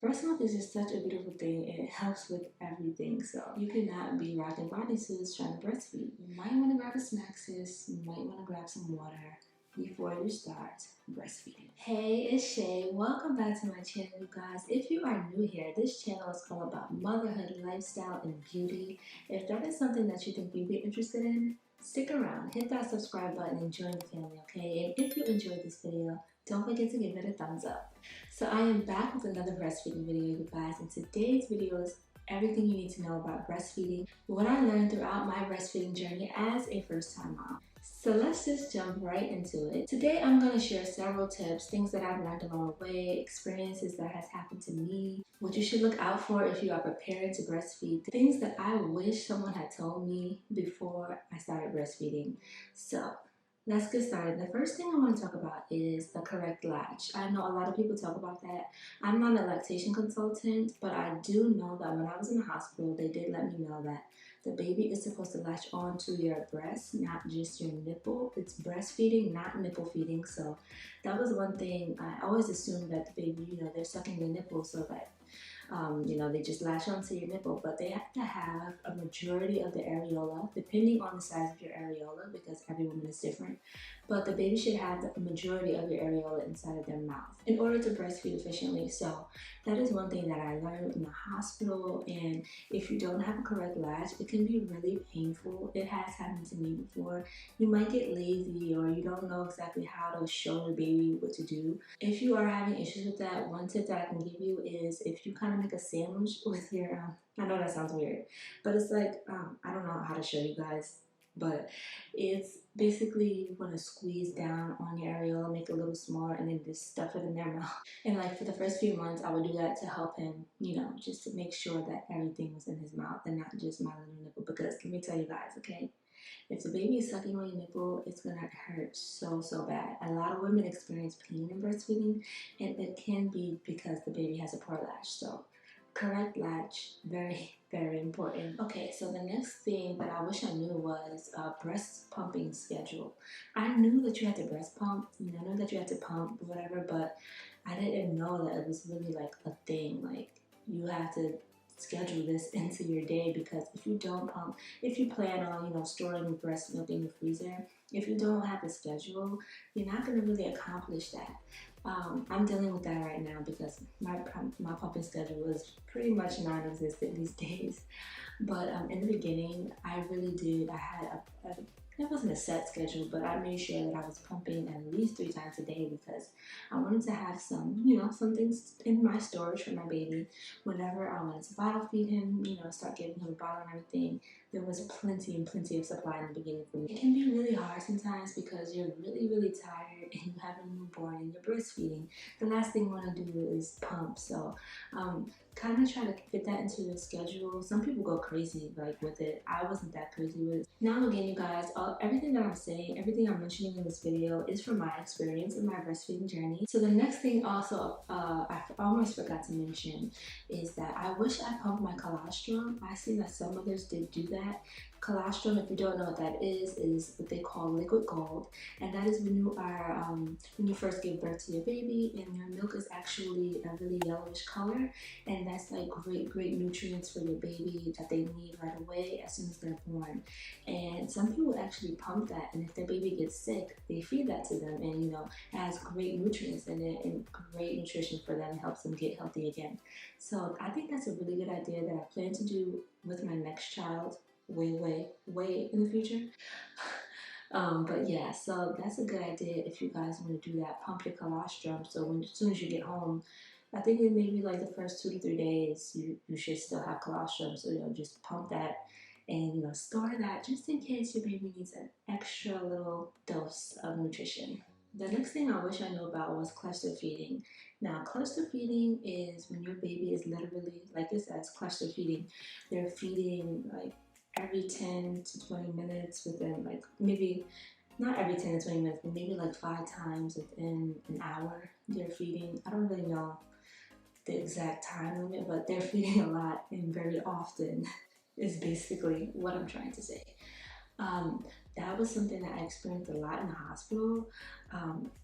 Breast milk is just such a beautiful thing. It helps with everything. So you cannot be rocking bodysuits trying to breastfeed. You might want to grab a snack, sis. You might want to grab some water before you start breastfeeding. Hey, it's Shay. Welcome back to my channel, you guys. If you are new here, this channel is all about motherhood, lifestyle, and beauty. If that is something that you think you'd be interested in, stick around, hit that subscribe button, and join the family, okay? And if you enjoyed this video, don't forget to give it a thumbs up. So I am back with another breastfeeding video, you guys, and today's video is everything you need to know about breastfeeding, what I learned throughout my breastfeeding journey as a first-time mom. So let's just jump right into it. Today I'm going to share several tips, things that I've learned along the way, experiences that has happened to me, what you should look out for if you are preparing to breastfeed, things that I wish someone had told me before I started breastfeeding. So let's get started. The first thing I want to talk about is the correct latch. I know a lot of people talk about that. I'm not a lactation consultant, but I do know that when I was in the hospital, they did let me know that the baby is supposed to latch onto your breast, not just your nipple. It's breastfeeding, not nipple feeding. So that was one thing. I always assumed that the baby, they're sucking the nipple so that they just latch onto your nipple, but they have to have a majority of the areola, depending on the size of your areola, because every woman is different. But the baby should have the majority of your areola inside of their mouth in order to breastfeed efficiently. So that is one thing that I learned in the hospital. And if you don't have a correct latch, it can be really painful. It has happened to me before. You might get lazy or you don't know exactly how to show the baby what to do. If you are having issues with that, one tip that I can give you is if you kind of make a sandwich with your, I know that sounds weird, but it's like, I don't know how to show you guys, but it's basically you want to squeeze down on your areola, make it a little smaller, and then just stuff it in their mouth. And like for the first few months, I would do that to help him, just to make sure that everything was in his mouth and not just my little nipple. Because let me tell you guys, okay? If the baby is sucking on your nipple, it's gonna hurt so, so bad. A lot of women experience pain in breastfeeding, and it can be because the baby has a poor latch. So correct latch, very, very important. Okay, so the next thing that I wish I knew was a breast pumping schedule. I knew that you had to breast pump, I knew that you had to pump, whatever, but I didn't know that it was really like a thing. Like you have to schedule this into your day, because if you don't pump, if you plan on storing breast milk in your freezer, if you don't have a schedule, you're not going to really accomplish that. I'm dealing with that right now because my pumping schedule is pretty much non-existent these days. But in the beginning, I really did. I had it wasn't a set schedule, but I made sure that I was pumping at least 3 times a day because I wanted to have some things in my storage for my baby. Whenever I wanted to bottle feed him, start giving him a bottle and everything, there was plenty and plenty of supply in the beginning for me. It can be really hard sometimes because you're really, really tired and you have a newborn and you're breastfeeding. The last thing you want to do is pump. So kind of try to fit that into your schedule. Some people go crazy with it. I wasn't that crazy with it. Now again, you guys, everything that I'm saying, everything I'm mentioning in this video is from my experience in my breastfeeding journey. So the next thing also, I almost forgot to mention, is that I wish I pumped my colostrum. I see that some mothers did do that. Colostrum, if you don't know what that is what they call liquid gold, and that is when you first give birth to your baby and your milk is actually a really yellowish color, and that's like great nutrients for your baby that they need right away as soon as they're born. And some people actually pump that, and if their baby gets sick, they feed that to them, and it has great nutrients in it and great nutrition for them. It helps them get healthy again. So I think that's a really good idea that I plan to do with my next child way in the future. But yeah, so that's a good idea if you guys want to do that. Pump your colostrum, so as soon as you get home, I think it maybe like the first 2 to 3 days, you should still have colostrum. So just pump that and store that just in case your baby needs an extra little dose of nutrition. The next thing I wish I knew about was cluster feeding. Now, cluster feeding is when your baby is literally, like it says, cluster feeding. They're feeding like every 10 to 20 minutes within maybe not every 10 to 20 minutes, but maybe like 5 times within an hour they're feeding. I don't really know the exact time limit, but they're feeding a lot and very often is basically what I'm trying to say. That was something that I experienced a lot in the hospital.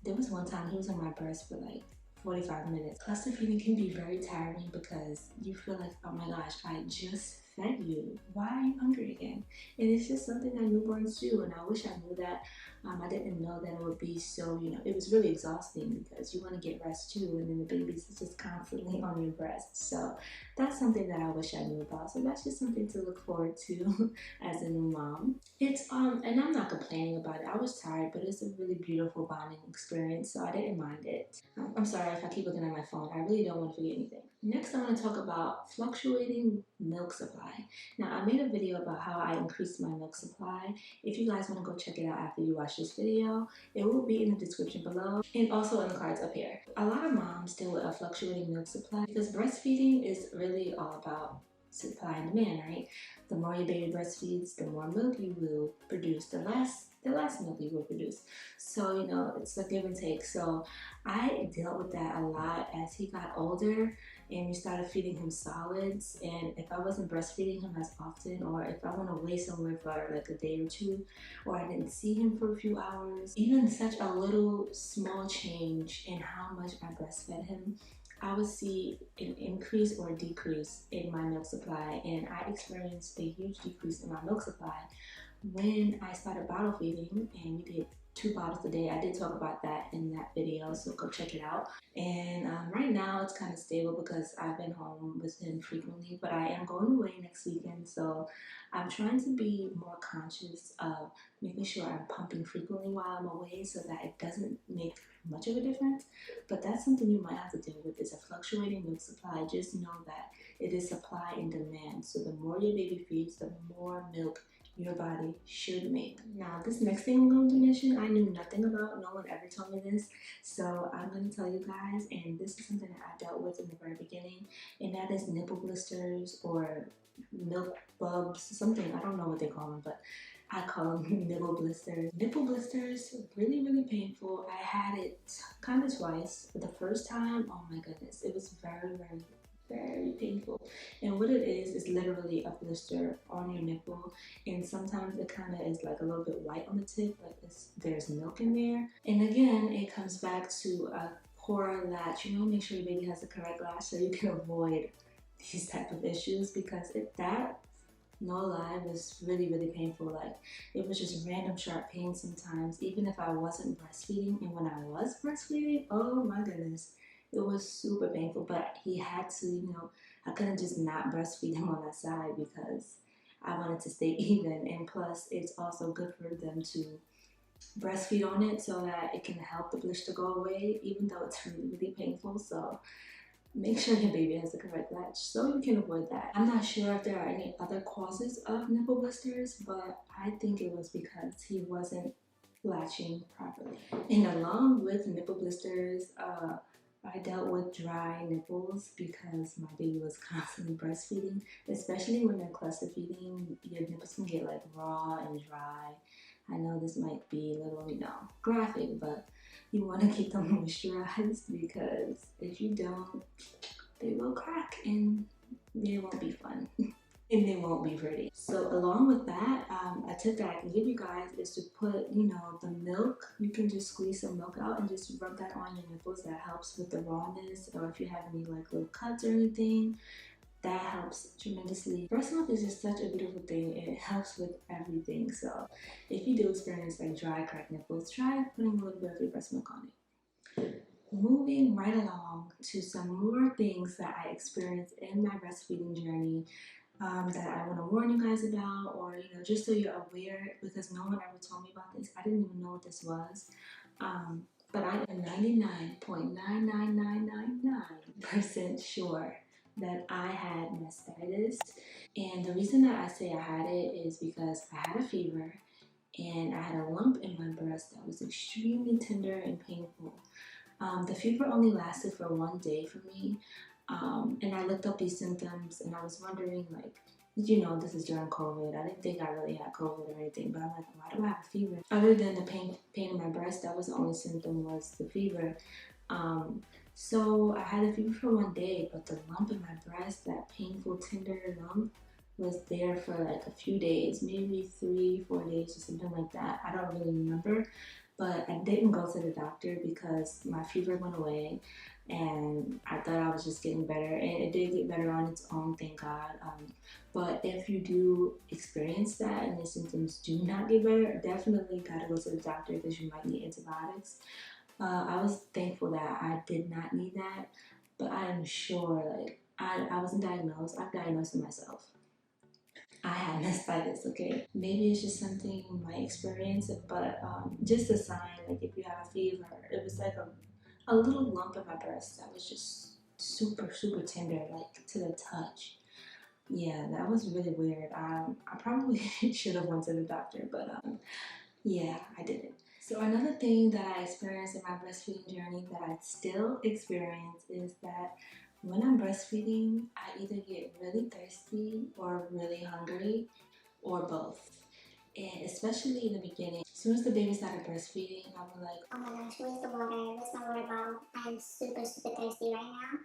There was one time he was on my breast for like 45 minutes. Cluster feeding can be very tiring because you feel like, oh my gosh, I just fed you. Why are you hungry again? And it's just something that newborns do, and I wish I knew that. I didn't know that it would be so, it was really exhausting because you want to get rest too, and then the baby's just constantly on your breast. So that's something that I wish I knew about. So that's just something to look forward to as a new mom. It's and I'm not complaining about it. I was tired, but it's a really beautiful bonding experience, so I didn't mind it. I'm sorry if I keep looking at my phone. I really don't want to forget anything. Next, I want to talk about fluctuating milk supply. Now, I made a video about how I increased my milk supply. If you guys want to go check it out after you watch this video, it will be in the description below and also in the cards up here. A lot of moms deal with a fluctuating milk supply because breastfeeding is really all about supply and demand, right? The more your baby breastfeeds, the more milk you will produce, the less milk you will produce. So, it's a give and take. So I dealt with that a lot as he got older and we started feeding him solids. And if I wasn't breastfeeding him as often, or if I went away somewhere for like a day or two, or I didn't see him for a few hours, even such a little small change in how much I breastfed him, I would see an increase or a decrease in my milk supply. And I experienced a huge decrease in my milk supply when I started bottle feeding, and we did 2 bottles a day. I did talk about that in that video, so go check it out. And right now it's kind of stable because I've been home with him frequently, but I am going away next weekend, so I'm trying to be more conscious of making sure I'm pumping frequently while I'm away so that it doesn't make much of a difference. But that's something you might have to deal with, is a fluctuating milk supply. Just know that it is supply and demand. So the more your baby feeds, the more milk your body should make. Now, this next thing I'm going to mention, I knew nothing about. No one ever told me this. So I'm going to tell you guys, and this is something that I dealt with in the very beginning, and that is nipple blisters or milk bubs, something. I don't know what they call them, but I call them nipple blisters. Nipple blisters, really, really painful. I had it kind of twice. But the first time, oh my goodness, it was very, very, very painful. And what it is literally a blister on your nipple, and sometimes it kind of is like a little bit white on the tip, like there's milk in there. And again, it comes back to a poor latch. Make sure your baby has the correct latch so you can avoid these type of issues, because no lie, was really, really painful. Like, it was just random sharp pain sometimes, even if I wasn't breastfeeding. And when I was breastfeeding, oh my goodness, it was super painful. But he had to, I couldn't just not breastfeed him on that side because I wanted to stay even. And plus, it's also good for them to breastfeed on it so that it can help the blister go away, even though it's really, really painful. So make sure your baby has the correct latch so you can avoid that. I'm not sure if there are any other causes of nipple blisters, but I think it was because he wasn't latching properly. And along with nipple blisters, I dealt with dry nipples because my baby was constantly breastfeeding, especially when you're cluster feeding. Your nipples can get like raw and dry. I know this might be a little, graphic, but you want to keep them moisturized, because if you don't, they will crack and they won't be fun. And they won't be pretty. So along with that, a tip that I can give you guys is to put, the milk. You can just squeeze some milk out and just rub that on your nipples. That helps with the rawness, or if you have any like little cuts or anything, that helps tremendously. Breast milk is just such a beautiful thing. It helps with everything. So if you do experience like dry, cracked nipples, try putting a little bit of your breast milk on it. Moving right along to some more things that I experienced in my breastfeeding journey, that I want to warn you guys about, or just so you're aware, because no one ever told me about this. I didn't even know what this was. But I am 99.99999% sure that I had mastitis. And the reason that I say I had it is because I had a fever and I had a lump in my breast that was extremely tender and painful. The fever only lasted for 1 day for me. And I looked up these symptoms and I was wondering, like, this is during COVID. I didn't think I really had COVID or anything, but I'm like, why do I have a fever? Other than the pain in my breast, that was the only symptom, was the fever. So I had a fever for 1 day, but the lump in my breast, that painful, tender lump, was there for like a few days, maybe 3-4 days or something like that. I don't really remember. But I didn't go to the doctor because my fever went away. and I thought I was just getting better, and it did get better on its own, thank God. But if you do experience that and the symptoms do not get better, definitely gotta go to the doctor because you might need antibiotics. I was thankful that I did not need that, but I am sure, like, I wasn't diagnosed. I've diagnosed it myself. I had mastitis, okay? Maybe it's just something you might experience, but just a sign, like if you have a fever, it was like a little lump in my breast that was just super, super tender, like to the touch. Yeah, that was really weird. I probably should have went to the doctor, but yeah, I didn't. So another thing that I experienced in my breastfeeding journey that I still experience is that when I'm breastfeeding, I either get really thirsty or really hungry or both. And especially in the beginning, as soon as the baby started breastfeeding, I was like, oh my gosh, where's the water? Where's my water bottle? I am super, super thirsty right now.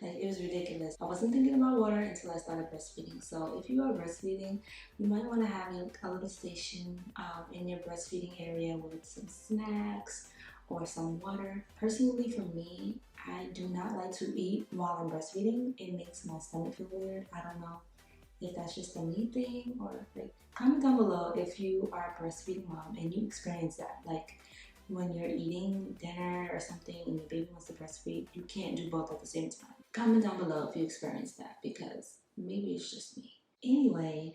Like, it was ridiculous. I wasn't thinking about water until I started breastfeeding. So if you are breastfeeding, you might want to have a little station in your breastfeeding area with some snacks or some water. Personally, for me, I do not like to eat while I'm breastfeeding. It makes my stomach feel weird. I don't know if that's just a me thing, or like, comment down below if you are a breastfeeding mom and you experience that. Like, when you're eating dinner or something and your baby wants to breastfeed, you can't do both at the same time. Comment down below if you experience that, because maybe it's just me. Anyway,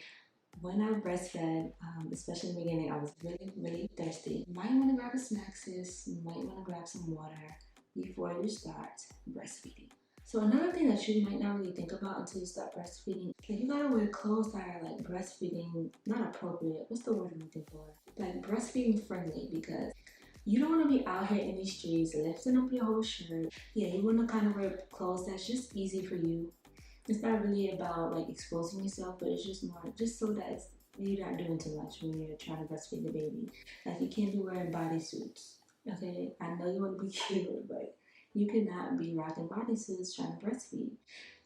when I breastfed, especially in the beginning, I was really, really thirsty. You might want to grab a snack, sis. You might want to grab some water before you start breastfeeding. So another thing that you might not really think about until you start breastfeeding, like, you gotta wear clothes that are like breastfeeding, not appropriate. What's the word I'm looking for? Like breastfeeding friendly, because you don't want to be out here in these streets lifting up your whole shirt. Yeah, you want to kind of wear clothes that's just easy for you. It's not really about like exposing yourself, but it's just more just so that you're not doing too much when you're trying to breastfeed the baby. Like, you can't be wearing bodysuits. Okay, I know you want to be cute, but you cannot be rocking bodysuits trying to breastfeed.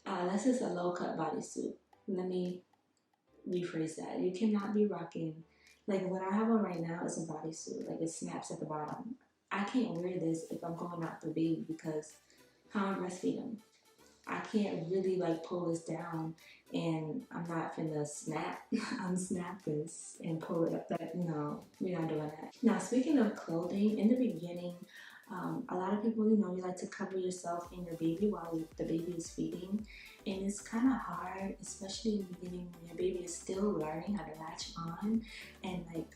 Unless it's a low cut bodysuit. Let me rephrase that. You cannot be rocking, like what I have on right now is a bodysuit, like it snaps at the bottom. I can't wear this if I'm going out the baby because how I'm breastfeeding. I can't really like pull this down and I'm not finna snap, unsnap this and pull it up. That, no, we're not doing that. Now, speaking of clothing, in the beginning, a lot of people, you like to cover yourself and your baby while the baby is feeding. And it's kind of hard, especially in the beginning when your baby is still learning how to latch on and like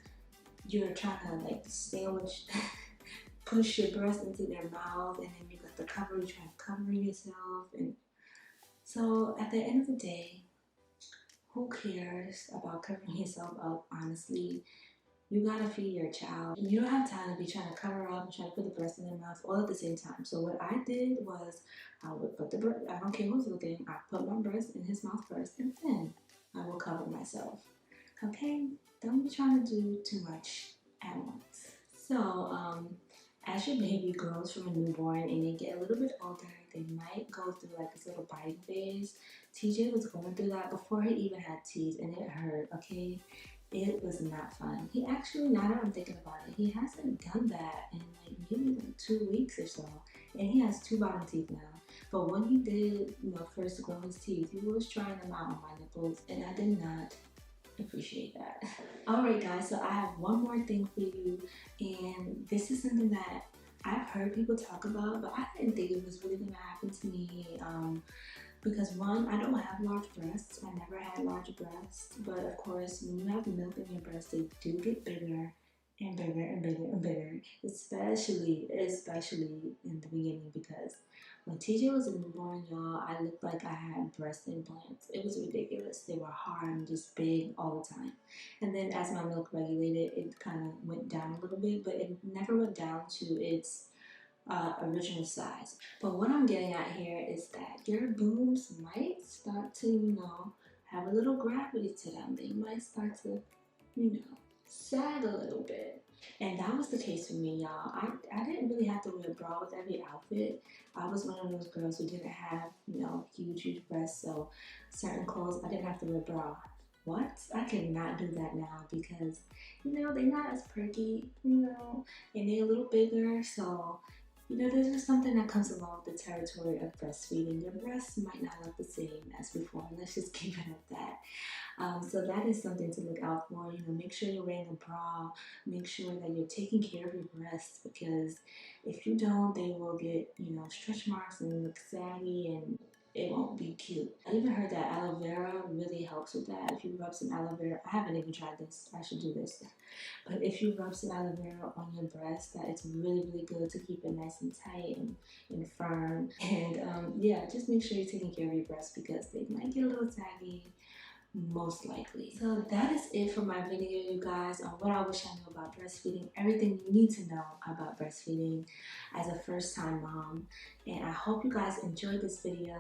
you're trying to like sandwich, push your breast into their mouth, and then you got the cover, you're trying to cover yourself. And so at the end of the day, who cares about covering yourself up, honestly? You gotta feed your child. You don't have time to be trying to cover up and try to put the breast in their mouth all at the same time. So what I did was I would put the breast, I don't care who's looking, I put my breast in his mouth first and then I will cover myself. Okay? Don't be trying to do too much at once. So, as your baby grows from a newborn and they get a little bit older, they might go through like this little biting phase. TJ was going through that before he even had teeth, and it hurt, okay? It was not fun. He actually, now that I'm thinking about it, he hasn't done that in like maybe like 2 weeks or so. And he has 2 bottom teeth now. But when he did, first grow his teeth, he was trying them out on my nipples, and I did not appreciate that. Alright guys, so I have one more thing for you, and this is something that I've heard people talk about, but I didn't think it was really going to happen to me. Because one, I don't have large breasts. I never had large breasts. But of course, when you have milk in your breasts, they do get bigger and bigger and bigger and bigger. Especially in the beginning, because when TJ was a newborn, y'all, I looked like I had breast implants. It was ridiculous. They were hard and just big all the time. And then as my milk regulated, it kind of went down a little bit, but it never went down to its original size. But what I'm getting at here is that your boobs might start to, have a little gravity to them. They might start to, sag a little bit. And that was the case for me, y'all. I didn't really have to wear a bra with every outfit. I was one of those girls who didn't have, huge breasts. So certain clothes, I didn't have to wear a bra. What? I cannot do that now because, they're not as perky, and they're a little bigger. So You know, there's just something that comes along with the territory of breastfeeding. Your breasts might not look the same as before. Let's just keep it at that. So that is something to look out for. You know, make sure you're wearing a bra. Make sure that you're taking care of your breasts, because if you don't, they will get, you know, stretch marks and look saggy, and it won't be cute. I even heard that aloe vera really helps with that. If you rub some aloe vera, I haven't even tried this. I should do this. But if you rub some aloe vera on your breast, that it's really, really good to keep it nice and tight and firm. And yeah, just make sure you're taking care of your breasts, because they might get a little saggy, most likely. So that is it for my video, you guys, on what I wish I knew about breastfeeding, everything you need to know about breastfeeding as a first-time mom. And I hope you guys enjoyed this video.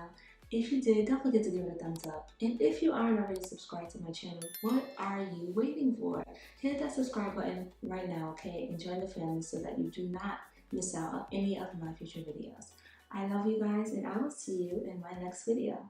If you did, don't forget to give it a thumbs up. And if you aren't already subscribed to my channel, what are you waiting for? Hit that subscribe button right now, okay? And join the family so that you do not miss out on any of my future videos. I love you guys, and I will see you in my next video.